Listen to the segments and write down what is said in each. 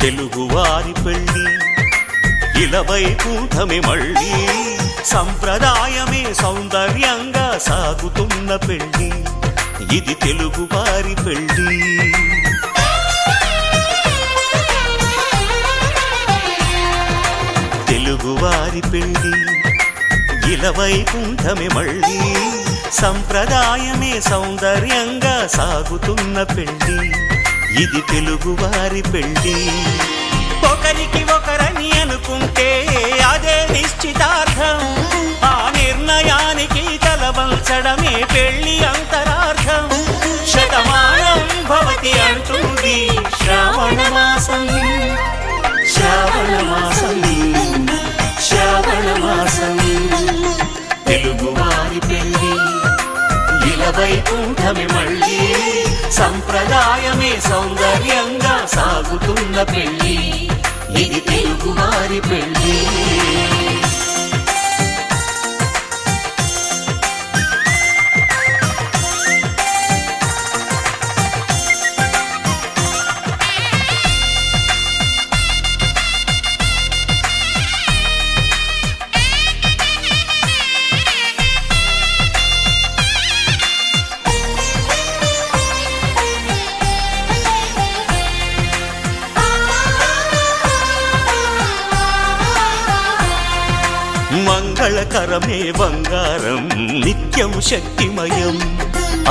తెలుగువారి పెళ్ళి ఇలవైకుంఠమే మళ్ళీ సంప్రదాయమే సౌందర్యంగా సాగుతున్న పెళ్ళి ఇది తెలుగువారి పెళ్ళి. తెలుగువారి పెళ్ళి ఇలవైకుంఠమే మళ్ళీ సంప్రదాయమే సౌందర్యంగా సాగుతున్న పెళ్ళి ఇది తెలుగువారి పెళ్ళి. ఒకరికి ఒకరని అనుకుంటే అదే నిశ్చితార్థం, ఆ నిర్ణయానికి తలవంచడమే పెళ్ళి అంతరార్థం. శతమానం భవతి అంటుంది శ్రావణ మాసం, శ్రావణ మాసం, శ్రావణ మాసం. తెలుగువారి పెళ్ళి ఇలవైకుంఠమే మళ్ళీ సంప్రదాయమే సౌందర్యంగా సాగుతున్న పెళ్ళి ఇది తెలుగువారి పెళ్ళి. మంగళకరమే బంగారం నిత్యం శక్తిమయం,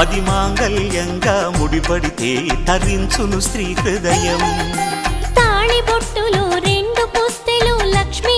అది మాంగళ్యంగా ముడిపడితే తరించును స్త్రీ హృదయం. తాళి బొట్టులు రెండు పుస్తెలు లక్ష్మీ